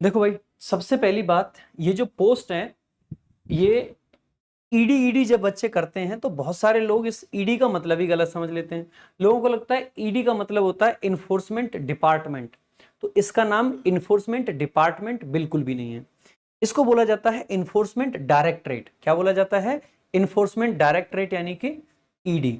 देखो भाई, सबसे पहली बात, ये जो पोस्ट है ये ईडी ईडी जब बच्चे करते हैं तो बहुत सारे लोग इस ईडी का मतलब ही गलत समझ लेते हैं। लोगों को लगता है ईडी का मतलब होता है इन्फोर्समेंट डिपार्टमेंट। तो इसका नाम इन्फोर्समेंट डिपार्टमेंट बिल्कुल भी नहीं है। इसको बोला जाता है इन्फोर्समेंट डायरेक्टरेट। क्या बोला जाता है? इन्फोर्समेंट डायरेक्टरेट यानी कि ईडी।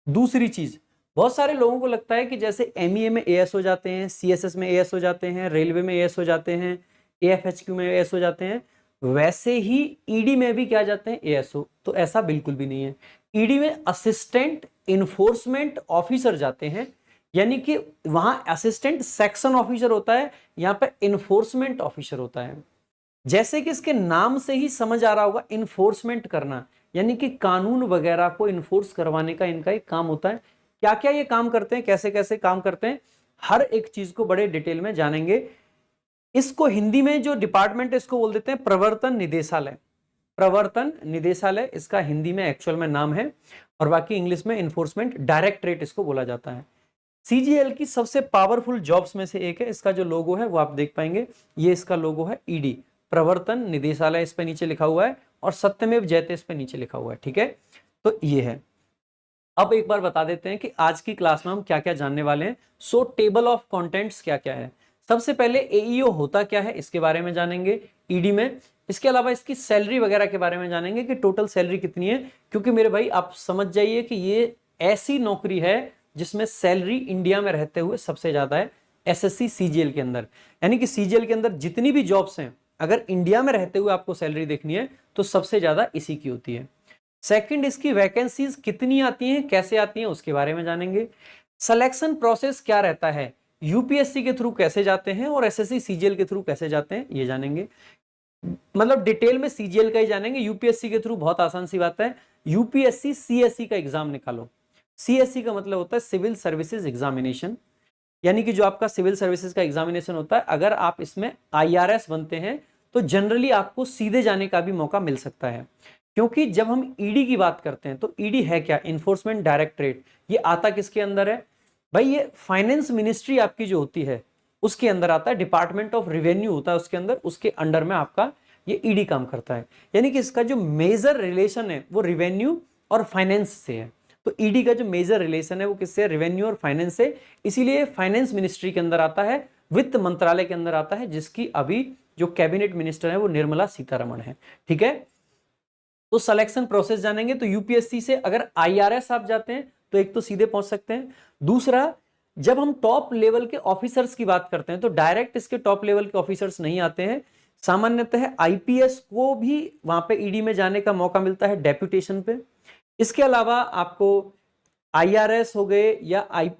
दूसरी चीज, बहुत सारे लोगों को लगता है कि जैसे एमईए में एएस हो जाते हैं, सीएसएस में एएस हो जाते हैं, रेलवे में एएस हो जाते हैं, एएफएचक्यू में एएस हो जाते हैं, वैसे ही ईडी में भी क्या जाते हैं? एएसओ। तो ऐसा बिल्कुल भी नहीं है। ईडी में असिस्टेंट इन्फोर्समेंट ऑफिसर जाते हैं, यानी कि वहां असिस्टेंट सेक्शन ऑफिसर होता है, यहाँ पे इन्फोर्समेंट ऑफिसर होता है। जैसे कि इसके नाम से ही समझ आ रहा होगा, इन्फोर्समेंट करना यानी कि कानून वगैरह को इन्फोर्स करवाने का इनका एक काम होता है। क्या क्या ये काम करते हैं, कैसे कैसे काम करते हैं, हर एक चीज को बड़े डिटेल में जानेंगे। इसको हिंदी में जो डिपार्टमेंट है इसको बोल देते हैं प्रवर्तन निदेशालय। प्रवर्तन निदेशालय इसका हिंदी में एक्चुअल में नाम है, और बाकी इंग्लिश में इन्फोर्समेंट डायरेक्टरेट इसको बोला जाता है। सीजीएल की सबसे पावरफुल जॉब्स में से एक है। इसका जो लोगो है वो आप देख पाएंगे, ये इसका लोगो है ईडी, प्रवर्तन निदेशालय इस पे नीचे लिखा हुआ है, और सत्यमेव जयते इस पे नीचे लिखा हुआ है। ठीक है, तो ये है। अब एक बार बता देते हैं कि आज की क्लास में हम क्या क्या जानने वाले हैं। सो टेबल ऑफ कंटेंट्स क्या क्या है। सबसे पहले एईओ होता क्या है इसके बारे में जानेंगे ईडी में। इसके अलावा इसकी सैलरी वगैरह के बारे में जानेंगे कि टोटल सैलरी कितनी है, क्योंकि मेरे भाई आप समझ जाइए कि ये ऐसी नौकरी है जिसमें सैलरी इंडिया में रहते हुए सबसे ज्यादा है, एसएससी सीजीएल के अंदर। यानी कि सीजीएल के अंदर जितनी भी जॉब्स हैं, अगर इंडिया में रहते हुए आपको सैलरी देखनी है तो सबसे ज्यादा इसी की होती है। सेकंड, इसकी वैकेंसीज कितनी आती हैं, कैसे आती हैं, उसके बारे में जानेंगे। सिलेक्शन प्रोसेस क्या रहता है, यूपीएससी के थ्रू कैसे जाते हैं और एसएससी सीजीएल के थ्रू कैसे जाते हैं, ये जानेंगे। मतलब डिटेल में सीजीएल का ही जानेंगे, यूपीएससी के थ्रू बहुत आसान सी बात है। यूपीएससी सीएससी का एग्जाम निकालो। सीएससी का मतलब होता है सिविल सर्विसेज एग्जामिनेशन, यानी कि जो आपका सिविल सर्विसेज का एग्जामिनेशन होता है, अगर आप इसमें आईआरएस बनते हैं तो जनरली आपको सीधे जाने का भी मौका मिल सकता है। क्योंकि जब हम ईडी की बात करते हैं तो ईडी है क्या? Enforcement directorate. ये आता किसके अंदर है भाई? ये फाइनेंस मिनिस्ट्री आपकी जो होती है उसके अंदर आता है। डिपार्टमेंट ऑफ रेवेन्यू होता है उसके अंदर, उसके अंडर में आपका ये ईडी काम करता है। यानी कि इसका जो मेजर रिलेशन है वो रेवेन्यू और फाइनेंस से है। तो ईडी का जो मेजर रिलेशन है वो किससे? रेवेन्यू और फाइनेंस से। इसीलिए फाइनेंस मिनिस्ट्री के अंदर आता है, वित्त मंत्रालय के अंदर आता है, जिसकी अभी जो कैबिनेट मिनिस्टर है वो निर्मला सीतारमण है। ठीक है, तो सिलेक्शन प्रोसेस जानेंगे। तो यूपीएससी से अगर आईआरएस आप जाते हैं तो एक तो सीधे पहुंच सकते हैं, दूसरा जब हम टॉप लेवल के ऑफिसर्स की बात करते हैं तो डायरेक्ट इसके टॉप लेवल के ऑफिसर्स नहीं आते हैं। सामान्यतः आईपीएस को भी वहां पे ईडी में जाने का मौका मिलता है डेप्यूटेशन पे। इसके अलावा आपको आईआरएस हो गए या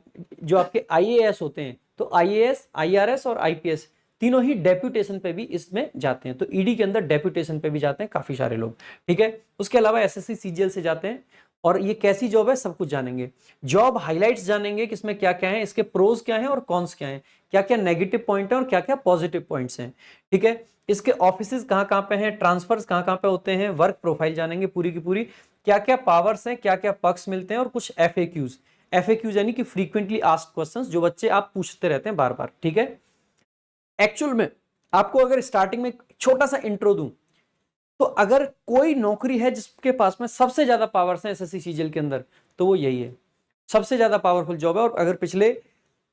जो आपके आईएएस होते हैं, तो आईएएस, आईआरएस और आईपीएस तीनों ही डेप्यूटेशन पे भी इसमें जाते हैं। तो ईडी के अंदर डेप्यूटेशन पे भी जाते हैं काफी सारे लोग। ठीक है, उसके अलावा एसएससी सीजीएल से जाते हैं। और ये कैसी जॉब है सब कुछ जानेंगे। जॉब हाइलाइट्स जानेंगे कि इसमें क्या क्या है, इसके प्रोज क्या हैं और कॉन्स क्या हैं, क्या क्या नेगेटिव पॉइंट है और क्या क्या पॉजिटिव पॉइंट्स हैं। ठीक है, इसके ऑफिसेज कहाँ कहाँ पे हैं, ट्रांसफर्स कहाँ कहाँ पे होते हैं, वर्क प्रोफाइल जानेंगे पूरी की पूरी, क्या क्या पावर्स हैं, क्या क्या पक्ष मिलते हैं, और कुछ एफएक्यूज। एफएक्यूज यानी कि फ्रीक्वेंटली आस्क्ड क्वेश्चंस, जो बच्चे आप पूछते रहते हैं बार बार। ठीक है, एक्चुअल में आपको अगर स्टार्टिंग में छोटा सा इंट्रो दूं, तो अगर कोई नौकरी है जिसके पास में सबसे ज्यादा पावर्स हैं एसएससी सीजीएल के अंदर, तो वो यही है। सबसे ज्यादा पावरफुल जॉब है। और अगर पिछले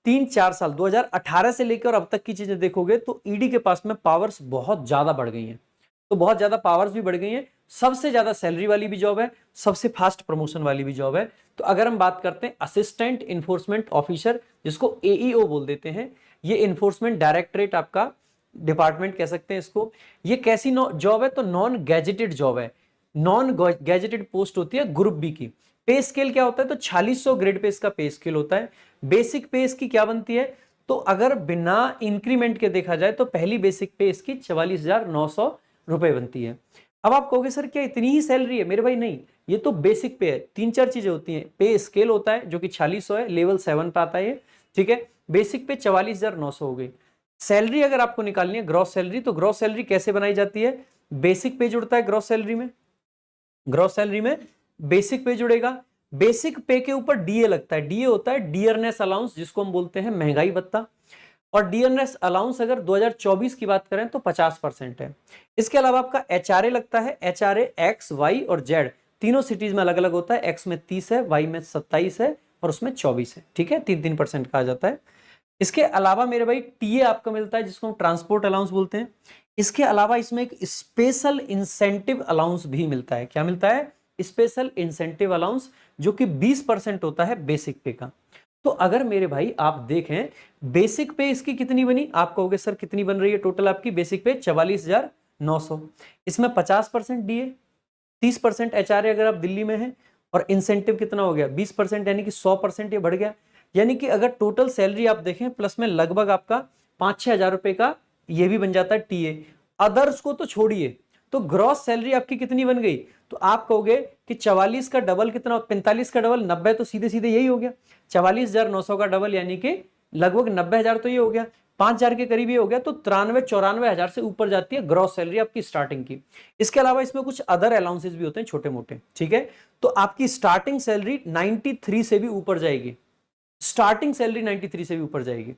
3-4 साल 2018 से लेकर अब तक की चीजें देखोगे तो ईडी के पास में पावर्स बहुत ज्यादा बढ़ गई हैं। तो बहुत ज्यादा पावर्स भी बढ़ गई हैं, सबसे ज्यादा सैलरी वाली भी जॉब है, सबसे फास्ट प्रमोशन वाली भी जॉब है। तो अगर हम बात करते हैं असिस्टेंट इन्फोर्समेंट ऑफिसर, जिसको एईओ बोल देते हैं, ये इन्फोर्समेंट डायरेक्टरेट आपका डिपार्टमेंट कह सकते हैं इसको। ये कैसी जॉब है? तो नॉन गैजेटेड जॉब है। नॉन गैजेटेड पोस्ट होती है ग्रुप बी की। पे स्केल क्या होता है? तो 4600 ग्रेड पे इसका पे स्केल होता है। बेसिक पे इसकी क्या बनती है? तो अगर बिना इंक्रीमेंट के देखा जाए तो पहली बेसिक पे इसकी 44,900 रुपए बनती है। अब आप कहोगे सर क्या इतनी ही सैलरी है? मेरे भाई नहीं, ये तो बेसिक पे है। 3-4 चीजें होती हैं। पे स्केल होता है जो कि 4600 है, लेवल 7 पे आता है ये। ठीक है, बेसिक पे 44,900 हो गई। सैलरी अगर आपको निकालनी है ग्रॉस सैलरी, तो ग्रॉस सैलरी कैसे बनाई जाती है? बेसिक पे जुड़ता है ग्रॉस सैलरी में, ग्रॉस सैलरी में बेसिक पे जुड़ेगा। बेसिक पे के ऊपर डीए लगता है। डीए होता है डियरनेस अलाउंस, जिसको हम बोलते हैं महंगाई भत्ता। और डीएनएस अलाउंस अगर 2024 की बात करें तो 50% है। इसके अलावा आपका एचआरए लगता है। एचआरए एक्स, वाई और जेड तीनों सिटीज में अलग अलग होता है। एक्स में 30 है, वाई में 27 है और उसमें 24 है। ठीक है, 3-3% कहा जाता है। इसके अलावा मेरे भाई टीए आपको मिलता है, जिसको हम ट्रांसपोर्ट अलाउंस बोलते हैं। इसके अलावा इसमें एक स्पेशल इंसेंटिव अलाउंस भी मिलता है। क्या मिलता है? स्पेशल इंसेंटिव अलाउंस, जो कि 20% होता है बेसिक पे का। तो अगर मेरे भाई आप देखें बेसिक पे इसकी कितनी बनी, आप कहोगे सर कितनी बन रही है टोटल आपकी बेसिक पे? 44,900। इसमें 50% डीए, 30% एचआरए अगर आप दिल्ली में हैं, और इंसेंटिव कितना हो गया? 20%, यानी कि 100% ये बढ़ गया। यानी कि अगर टोटल सैलरी आप देखें प्लस में लगभग आपका 5-6 हजार रुपए का ये भी बन जाता है टीए। अदर्स को तो छोड़िए, तो ग्रॉस सैलरी आपकी कितनी बन गई? तो आप कहोगे कि 44 का डबल कितना? 45 का डबल 90, तो सीधे सीधे यही हो गया। 44,900 का डबल यानी कि लगभग 90,000, तो ये हो गया 5,000 के करीब ये हो गया। तो 93-94 हजार से ऊपर जाती है ग्रॉस सैलरी आपकी स्टार्टिंग की। इसके अलावा इसमें कुछ अदर अलाउंसेस भी होते हैं छोटे मोटे। ठीक है, तो आपकी स्टार्टिंग सैलरी 93 से भी ऊपर जाएगी। स्टार्टिंग सैलरी 93 से भी ऊपर जाएगी।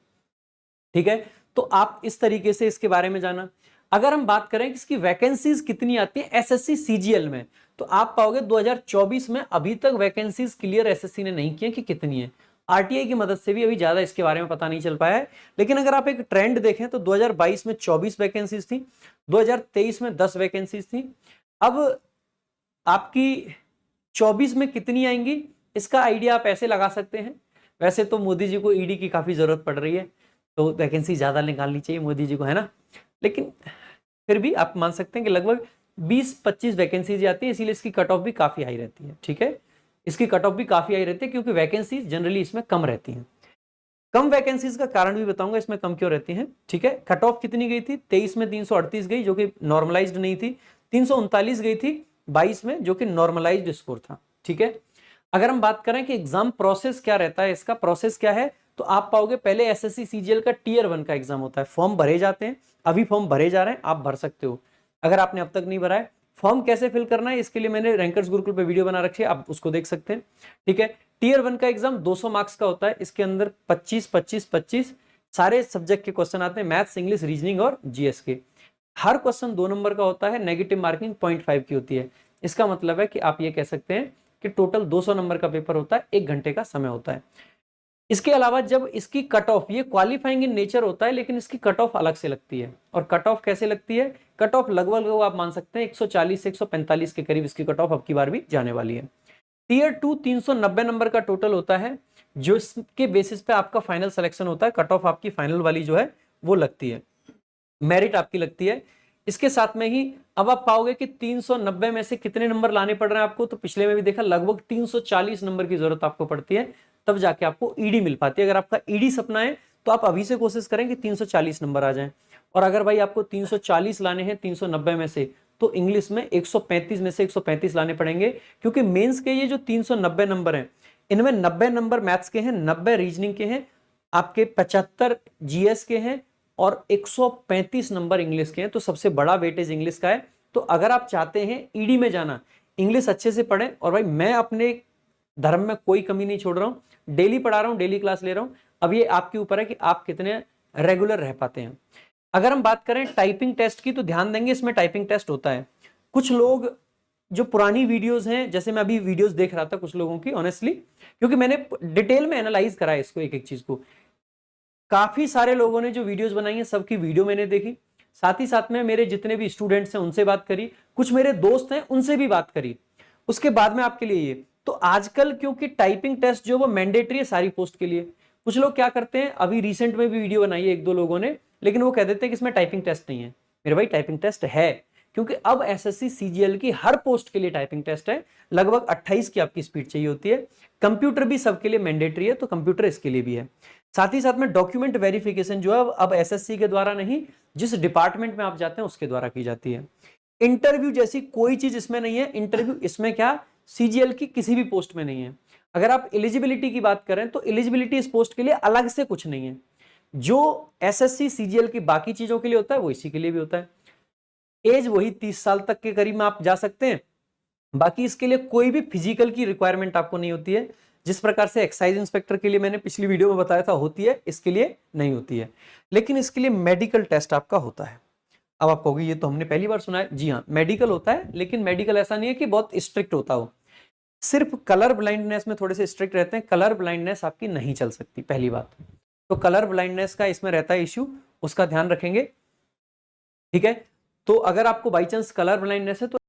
ठीक है, तो आप इस तरीके से इसके बारे में जाना। अगर हम बात करें कि इसकी वैकेंसीज कितनी आती है एसएससी सीजीएल में, तो आप पाओगे 2024 में अभी तक वैकेंसीज क्लियर एसएससी ने नहीं किया कि कितनी है। आरटीआई की मदद से भी अभी ज्यादा इसके बारे में पता नहीं चल पाया है। लेकिन अगर आप एक ट्रेंड देखें तो 2022 में 24 वैकेंसीज थी, 2023 में 10 वैकेंसीज थी। अब आपकी 24 में कितनी आएंगी इसका आइडिया आप ऐसे लगा सकते हैं। वैसे तो मोदी जी को ईडी की काफी जरूरत पड़ रही है, तो वैकेंसी ज्यादा निकालनी चाहिए मोदी जी को, है ना। लेकिन फिर भी आप मान सकते हैं कि लगभग 20-25 वैकेंसीज आती है, इसीलिए इसकी कट ऑफ भी काफी हाई रहती है। ठीक है, इसकी कट ऑफ भी काफी हाई रहती है क्योंकि वैकेंसीज जनरली इसमें कम रहती हैं। कम वैकेंसीज का कारण भी बताऊंगा इसमें कम क्यों रहती हैं। ठीक है, कट ऑफ कितनी गई थी? 23 में 338 गई, जो कि नॉर्मलाइज्ड नहीं थी। 339 गई थी 22 में, जो कि नॉर्मलाइज्ड स्कोर था। ठीक है, अगर हम बात करें कि एग्जाम प्रोसेस क्या रहता है, इसका प्रोसेस क्या है, तो आप पाओगे पहले एसएससी सीजीएल का टीयर 1 का एग्जाम होता है। फॉर्म भरे जाते हैं, अभी फॉर्म भरे जा रहे हैं, आप भर सकते हो अगर आपने अब तक नहीं भरा है। फॉर्म कैसे फिल करना है इसके लिए मैंने रैंकर्स गुरुकुल पे वीडियो बना रखी है, आप उसको देख सकते हैं। ठीक है, टीयर 1 का एग्जाम 200 मार्क्स का होता है। इसके अंदर 25-25-25 सारे सब्जेक्ट के क्वेश्चन आते हैं, मैथ्स, इंग्लिश, रीजनिंग और जीएस के। हर क्वेश्चन 2 नंबर का होता है, नेगेटिव मार्किंग 0.5 की होती है। इसका मतलब है कि आप ये कह सकते हैं कि टोटल 200 नंबर का पेपर होता है, 1 घंटे का समय होता है। इसके अलावा जब इसकी कट ऑफ, ये क्वालिफाइंग इन नेचर होता है लेकिन इसकी कट ऑफ अलग से लगती है। और कट ऑफ कैसे लगती है? कट ऑफ लगभग आप मान सकते हैं 140 से 145 के करीब इसकी कट ऑफ अब की बार भी जाने वाली है। टीयर 2 390 नंबर का टोटल होता है, जो इसके बेसिस पे आपका फाइनल सिलेक्शन होता है। कट ऑफ आपकी फाइनल वाली जो है वो लगती है, मेरिट आपकी लगती है। इसके साथ में ही अब आप पाओगे कि 390 में से कितने नंबर लाने पड़ रहे हैं आपको, तो पिछले में भी देखा लगभग 340 नंबर की जरूरत आपको पड़ती है, तब जाके आपको ईडी मिल पाती है। अगर आपका ईडी सपना है तो आप अभी से कोशिश करें कि 340 नंबर आ जाएं। और अगर भाई आपको 340 लाने हैं 390 में से, तो इंग्लिश में 135 में से 135 लाने पड़ेंगे, क्योंकि मेंस के ये जो 390 नंबर हैं, इनमें 90 नंबर मैथ्स के हैं, 90 रीजनिंग के हैं, आपके 75 जीएस के हैं और 135 नंबर इंग्लिश के हैं। तो सबसे बड़ा वेटेज इंग्लिश का है। तो अगर आप चाहते हैं ईडी में जाना, इंग्लिश अच्छे से पढ़ें। और भाई मैं अपने धर्म में कोई कमी नहीं छोड़ रहा हूं, डेली पढ़ा रहा हूं, डेली क्लास ले रहा हूं। अब ये आपके ऊपर है कि आप कितने रेगुलर रह पाते हैं। अगर हम बात करें टाइपिंग टेस्ट की, तो ध्यान देंगे इसमें टाइपिंग टेस्ट होता है। कुछ लोग जो पुरानी वीडियोस हैं, जैसे मैं अभी वीडियोस देख रहा था कुछ लोगों की, ऑनेस्टली, क्योंकि मैंने डिटेल में एनालाइज करा है इसको, एक एक चीज को। काफी सारे लोगों ने जो वीडियोस बनाई हैं सबकी वीडियो मैंने देखी, साथ ही साथ में मेरे जितने भी स्टूडेंट्स हैं उनसे बात करी, कुछ मेरे दोस्त हैं उनसे भी बात करी। उसके बाद में आपके लिए ये, तो आजकल क्योंकि टाइपिंग टेस्ट जो वो मैंडेटरी है सारी पोस्ट के लिए, कुछ लोग क्या करते हैं, अभी रिसेंट में भी वीडियो बनाई है 1-2 लोगों ने, लेकिन वो कह देते हैं कि इसमें टाइपिंग टेस्ट नहीं है। मेरे भाई टाइपिंग टेस्ट है, क्योंकि अब एसएससी सीजीएल की हर पोस्ट के लिए टाइपिंग टेस्ट है। लगभग 28 की आपकी स्पीड चाहिए होती है। कंप्यूटर भी सबके लिए मैंडेटरी है, तो कंप्यूटर इसके लिए भी है। साथ ही साथ में डॉक्यूमेंट वेरिफिकेशन जो है अब एसएससी के द्वारा नहीं, जिस डिपार्टमेंट में आप जाते हैं उसके द्वारा की जाती है। इंटरव्यू जैसी कोई चीज इसमें नहीं है। इंटरव्यू इसमें क्या, सीजीएल की किसी भी पोस्ट में नहीं है। अगर आप एलिजिबिलिटी की बात करें तो एलिजिबिलिटी इस पोस्ट के लिए अलग से कुछ नहीं है। जो एसएससी सीजीएल की बाकी चीजों के लिए होता है वो इसी के लिए भी होता है। एज वही 30 साल तक के करीब में आप जा सकते हैं। बाकी इसके लिए कोई भी फिजिकल की रिक्वायरमेंट आपको नहीं होती है। जिस प्रकार से एक्साइज इंस्पेक्टर के लिए मैंने पिछली वीडियो में बताया था होती है, इसके लिए नहीं होती है। लेकिन इसके लिए मेडिकल टेस्ट आपका होता है। अब आप कहोगे ये तो हमने पहली बार सुना है। जी हाँ, मेडिकल होता है, लेकिन मेडिकल ऐसा नहीं है कि बहुत स्ट्रिक्ट होता हो। सिर्फ कलर ब्लाइंडनेस में थोड़े से स्ट्रिक्ट रहते हैं, कलर ब्लाइंडनेस आपकी नहीं चल सकती, पहली बात। तो कलर ब्लाइंडनेस का इसमें रहता है इश्यू, उसका ध्यान रखेंगे, ठीक है। तो अगर आपको बाई चांस कलर ब्लाइंडनेस है तो